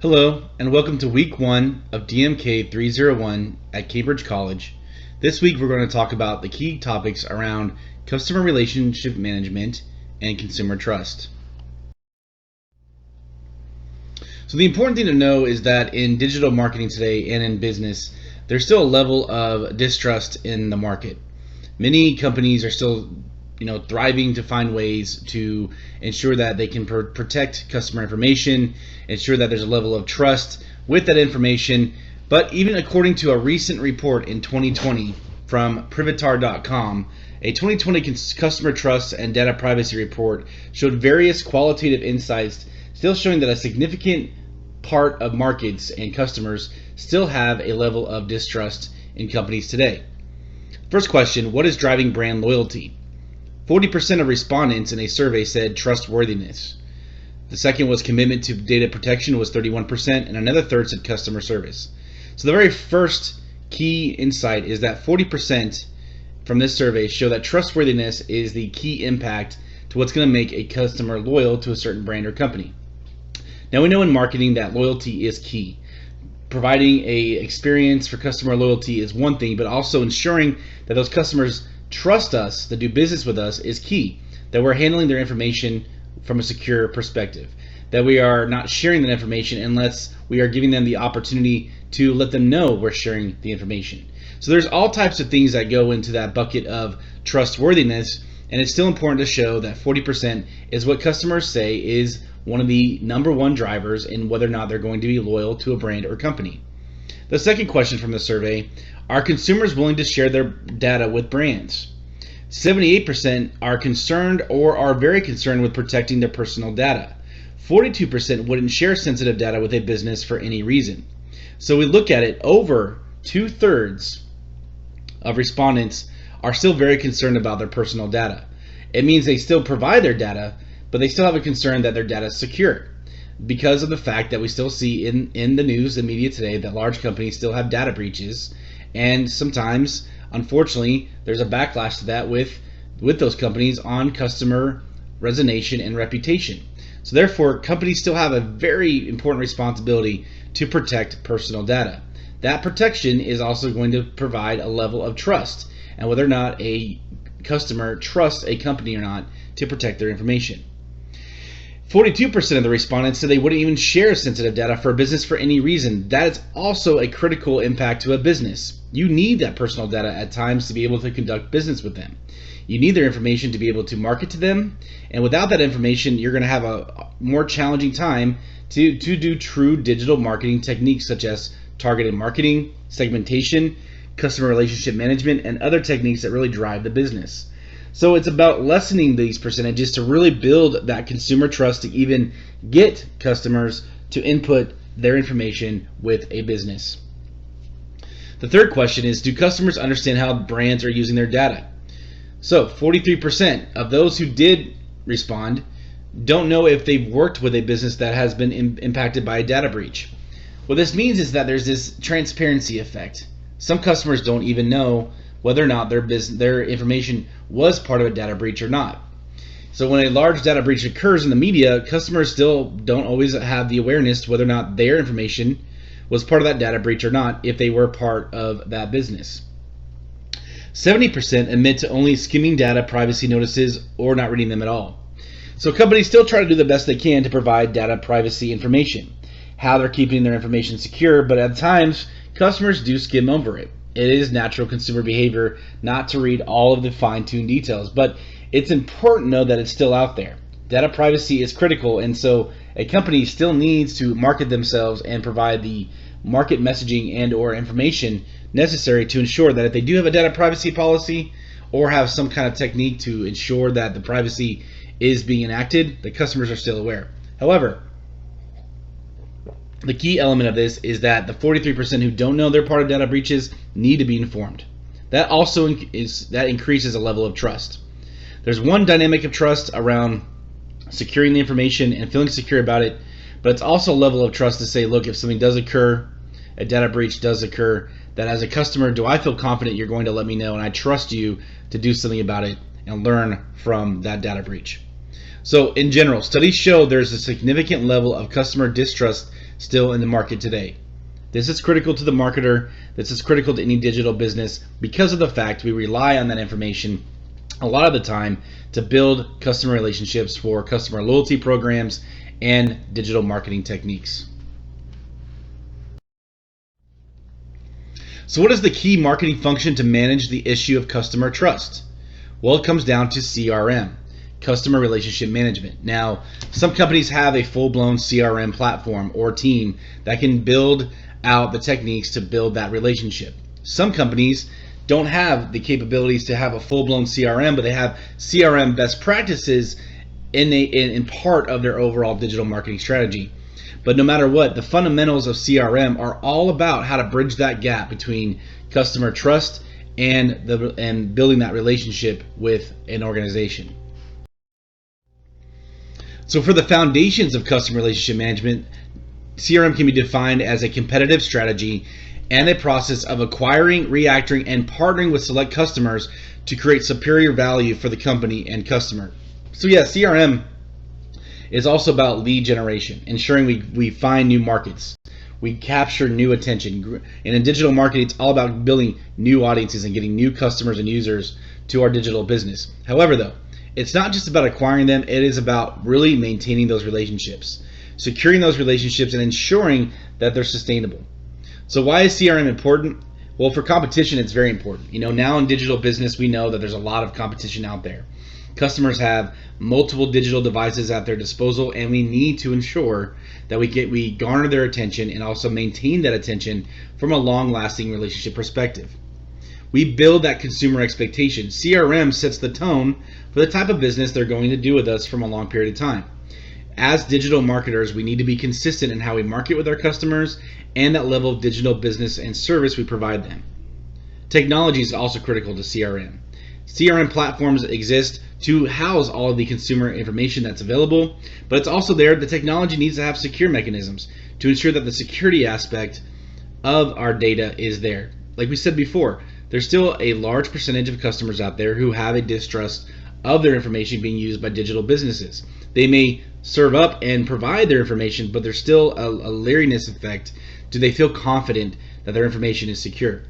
Hello, and welcome to week 1 of DMK 301 at Cambridge College. This week we're going to talk about the key topics around customer relationship management and consumer trust. So the important thing to know is that in digital marketing today and in business, there's still a level of distrust in the market. Many companies are still thriving to find ways to ensure that they can protect customer information, ensure that there's a level of trust with that information. But even according to a recent report in 2020 from Privatar.com, a 2020 customer trust and data privacy report showed various qualitative insights still showing that a significant part of markets and customers still have a level of distrust in companies today. First question, what is driving brand loyalty? 40% of respondents in a survey said trustworthiness. The second was commitment to data protection was 31%, and another third said customer service. So the very first key insight is that 40% from this survey show that trustworthiness is the key impact to what's going to make a customer loyal to a certain brand or company. Now we know in marketing that loyalty is key. Providing a experience for customer loyalty is one thing, but also ensuring that those customers trust us to do business with us is key, that we're handling their information from a secure perspective, that we are not sharing that information unless we are giving them the opportunity to let them know we're sharing the information. So there's all types of things that go into that bucket of trustworthiness, and it's still important to show that 40% is what customers say is one of the number one drivers in whether or not they're going to be loyal to a brand or company. The second question from the survey, are consumers willing to share their data with brands? 78% are concerned or are very concerned with protecting their personal data. 42% wouldn't share sensitive data with a business for any reason. So we look at it, over 2/3 of respondents are still very concerned about their personal data. It means they still provide their data, but they still have a concern that their data is secure, because of the fact that we still see in the news and media today that large companies still have data breaches, and sometimes, unfortunately, there's a backlash to that with those companies on customer resonation and reputation. So therefore, companies still have a very important responsibility to protect personal data. That protection is also going to provide a level of trust, and whether or not a customer trusts a company or not to protect their information. 42% of the respondents said they wouldn't even share sensitive data for a business for any reason. That is also a critical impact to a business. You need that personal data at times to be able to conduct business with them. You need their information to be able to market to them, and without that information, you're going to have a more challenging time to do true digital marketing techniques such as targeted marketing, segmentation, customer relationship management, and other techniques that really drive the business. So it's about lessening these percentages to really build that consumer trust to even get customers to input their information with a business. The third question is, do customers understand how brands are using their data? So 43% of those who did respond don't know if they've worked with a business that has been impacted by a data breach. What this means is that there's this transparency effect. Some customers don't even know whether or not their information was part of a data breach or not. So when a large data breach occurs in the media, customers still don't always have the awareness whether or not their information was part of that data breach or not if they were part of that business. 70% admit to only skimming data privacy notices or not reading them at all. So companies still try to do the best they can to provide data privacy information, how they're keeping their information secure, but at times customers do skim over it. It is natural consumer behavior not to read all of the fine-tuned details, but it's important to know that it's still out there. Data privacy is critical, and so a company still needs to market themselves and provide the market messaging and or information necessary to ensure that if they do have a data privacy policy or have some kind of technique to ensure that the privacy is being enacted, the customers are still aware. However, the key element of this is that the 43% who don't know they're part of data breaches need to be informed. That also increases a level of trust. There's one dynamic of trust around securing the information and feeling secure about it, but it's also a level of trust to say, look, if something does occur, a data breach does occur, that as a customer, do I feel confident you're going to let me know, and I trust you to do something about it and learn from that data breach. So in general, studies show there's a significant level of customer distrust still in the market today. This is critical to the marketer. This is critical to any digital business because of the fact we rely on that information a lot of the time to build customer relationships for customer loyalty programs and digital marketing techniques. So what is the key marketing function to manage the issue of customer trust? Well, it comes down to CRM, customer relationship management. Now, some companies have a full-blown CRM platform or team that can build out the techniques to build that relationship. Some companies don't have the capabilities to have a full-blown CRM, but they have CRM best practices in part of their overall digital marketing strategy. But no matter what, the fundamentals of CRM are all about how to bridge that gap between customer trust and building that relationship with an organization. So for the foundations of customer relationship management, CRM can be defined as a competitive strategy and a process of acquiring, reacting, and partnering with select customers to create superior value for the company and customer. So yeah, CRM is also about lead generation, ensuring we find new markets, we capture new attention. And in digital marketing, it's all about building new audiences and getting new customers and users to our digital business. However, though, it's not just about acquiring them, it is about really maintaining those relationships, securing those relationships, and ensuring that they're sustainable. So why is CRM important? Well, for competition, it's very important. Now in digital business, we know that there's a lot of competition out there. Customers have multiple digital devices at their disposal, and we need to ensure that we garner their attention and also maintain that attention from a long-lasting relationship perspective. We build that consumer expectation. CRM sets the tone for the type of business they're going to do with us from a long period of time. As digital marketers, we need to be consistent in how we market with our customers and that level of digital business and service we provide them. Technology is also critical to CRM. CRM platforms exist to house all of the consumer information that's available, but it's also there. The technology needs to have secure mechanisms to ensure that the security aspect of our data is there. Like we said before, there's still a large percentage of customers out there who have a distrust of their information being used by digital businesses. They may serve up and provide their information, but there's still a leeriness effect. Do they feel confident that their information is secure?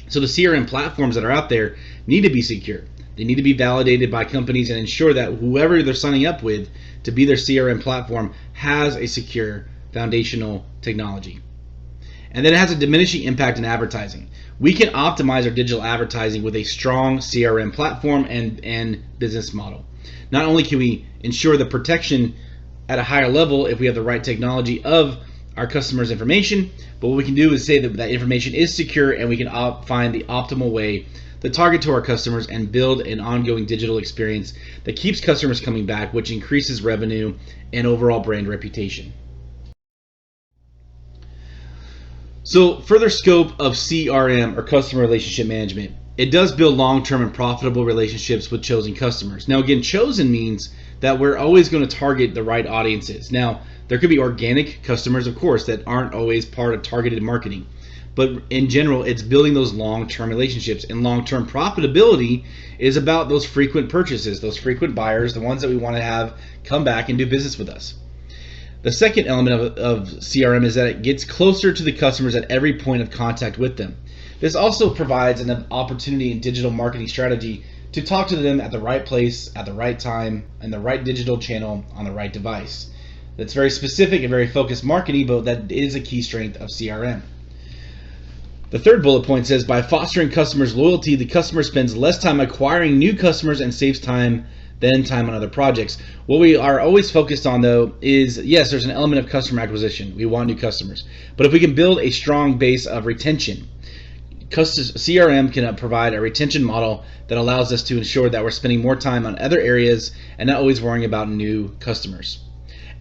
So the CRM platforms that are out there need to be secure. They need to be validated by companies and ensure that whoever they're signing up with to be their CRM platform has a secure foundational technology. And then it has a diminishing impact in advertising. We can optimize our digital advertising with a strong CRM platform and business model. Not only can we ensure the protection at a higher level if we have the right technology of our customers' information, but what we can do is say that information is secure, and we can find the optimal way to target to our customers and build an ongoing digital experience that keeps customers coming back, which increases revenue and overall brand reputation. So further scope of CRM, or customer relationship management, it does build long-term and profitable relationships with chosen customers. Now again, chosen means that we're always going to target the right audiences. Now, there could be organic customers, of course, that aren't always part of targeted marketing. But in general, it's building those long-term relationships. And long-term profitability is about those frequent purchases, those frequent buyers, the ones that we want to have come back and do business with us. The second element of CRM is that it gets closer to the customers at every point of contact with them. This also provides an opportunity in digital marketing strategy to talk to them at the right place, at the right time, and the right digital channel on the right device. That's very specific and very focused marketing, but that is a key strength of CRM. The third bullet point says, by fostering customers' loyalty, the customer spends less time acquiring new customers and saves time than time on other projects. What we are always focused on, though, is yes, there's an element of customer acquisition. We want new customers. But if we can build a strong base of retention, CRM can provide a retention model that allows us to ensure that we're spending more time on other areas and not always worrying about new customers.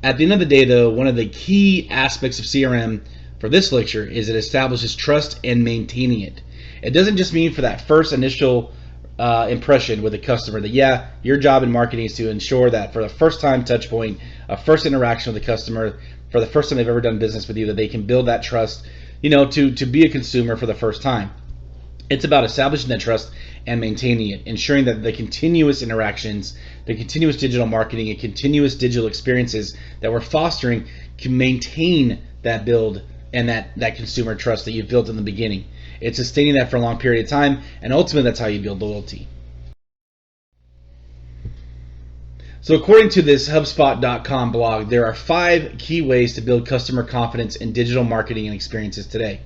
At the end of the day, though, one of the key aspects of CRM for this lecture is it establishes trust and maintaining it. It doesn't just mean for that first initial impression with a customer that, yeah, your job in marketing is to ensure that for the first time touch point, a first interaction with the customer, for the first time they've ever done business with you, that they can build that trust, to be a consumer for the first time. It's about establishing that trust and maintaining it, ensuring that the continuous interactions, the continuous digital marketing, and continuous digital experiences that we're fostering can maintain that build and that consumer trust that you've built in the beginning. It's sustaining that for a long period of time, and ultimately that's how you build loyalty. So according to this HubSpot.com blog, there are 5 key ways to build customer confidence in digital marketing and experiences today.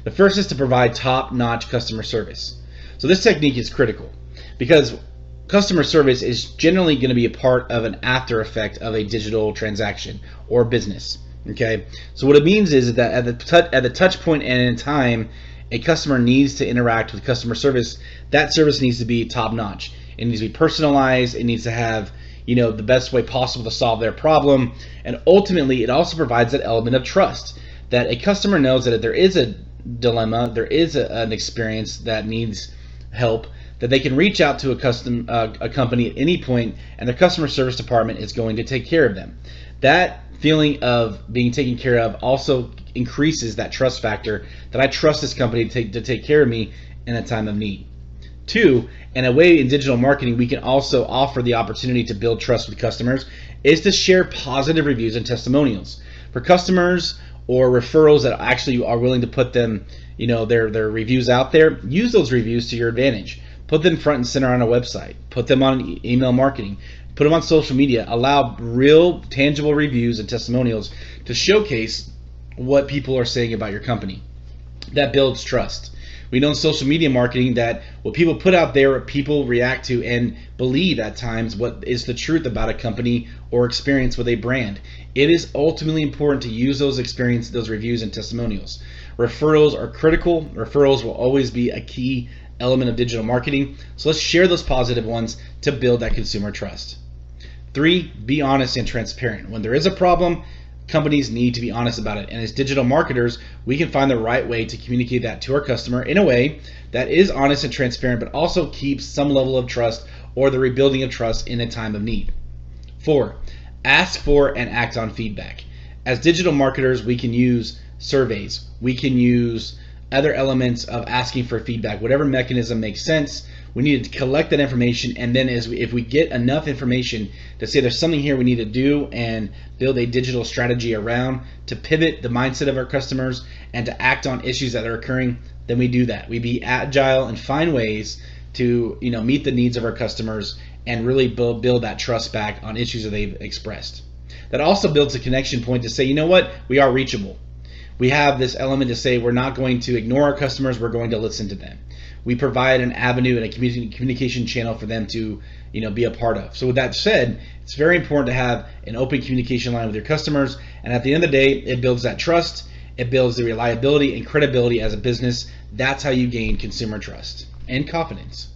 The first is to provide top-notch customer service. So this technique is critical because customer service is generally going to be a part of an after effect of a digital transaction or business. Okay, so what it means is that at the touch point and in time a customer needs to interact with customer service, that service needs to be top-notch. It needs to be personalized. It needs to have the best way possible to solve their problem, and ultimately it also provides that element of trust that a customer knows that if there is a dilemma, there is an experience that needs help, that they can reach out to a company at any point, and their customer service department is going to take care of them. That feeling of being taken care of also increases that trust factor, that I trust this company to take care of me in a time of need. 2, and a way in digital marketing we can also offer the opportunity to build trust with customers is to share positive reviews and testimonials. For customers or referrals that actually are willing to put them, their reviews out there, use those reviews to your advantage. Put them front and center on a website. Put them on email marketing. Put them on social media. Allow real, tangible reviews and testimonials to showcase what people are saying about your company. That builds trust. We know in social media marketing that what people put out there, what people react to and believe at times what is the truth about a company or experience with a brand. It is ultimately important to use those reviews and testimonials. Referrals are critical. Referrals will always be a key element of digital marketing. So let's share those positive ones to build that consumer trust. 3, be honest and transparent. When there is a problem, companies need to be honest about it. And as digital marketers, we can find the right way to communicate that to our customer in a way that is honest and transparent, but also keeps some level of trust or the rebuilding of trust in a time of need. 4, ask for and act on feedback. As digital marketers, we can use surveys. We can use other elements of asking for feedback. Whatever mechanism makes sense, we need to collect that information, and then if we get enough information to say there's something here we need to do and build a digital strategy around to pivot the mindset of our customers and to act on issues that are occurring, then we do that. We be agile and find ways to meet the needs of our customers and really build that trust back on issues that they've expressed. That also builds a connection point to say, you know what, we are reachable. We have this element to say we're not going to ignore our customers, we're going to listen to them. We provide an avenue and a communication channel for them to be a part of. So with that said, it's very important to have an open communication line with your customers, and at the end of the day, it builds that trust, it builds the reliability and credibility as a business. That's how you gain consumer trust and confidence.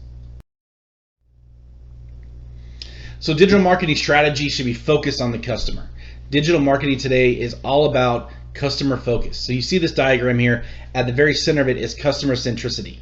So digital marketing strategy should be focused on the customer. Digital marketing today is all about customer focus. So you see this diagram here, at the very center of it is customer centricity.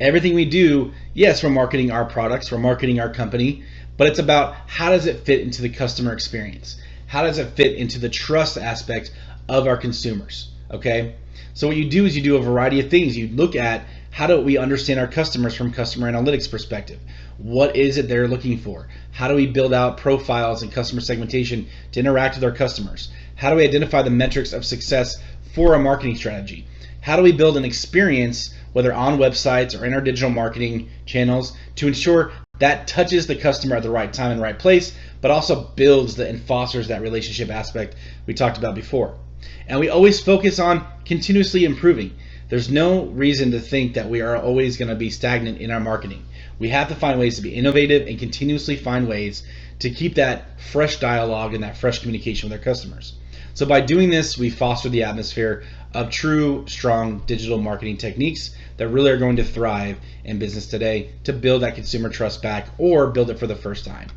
Everything we do, yes, we're marketing our products, we're marketing our company, but it's about how does it fit into the customer experience? How does it fit into the trust aspect of our consumers? Okay, so what you do is you do a variety of things. You look at how do we understand our customers from customer analytics perspective. What is it they're looking for? How do we build out profiles and customer segmentation to interact with our customers? How do we identify the metrics of success for a marketing strategy? How do we build an experience, whether on websites or in our digital marketing channels, to ensure that touches the customer at the right time and right place, but also builds and fosters that relationship aspect we talked about before. And we always focus on continuously improving. There's no reason to think that we are always going to be stagnant in our marketing. We have to find ways to be innovative and continuously find ways to keep that fresh dialogue and that fresh communication with our customers. So by doing this, we foster the atmosphere of true, strong digital marketing techniques that really are going to thrive in business today to build that consumer trust back or build it for the first time.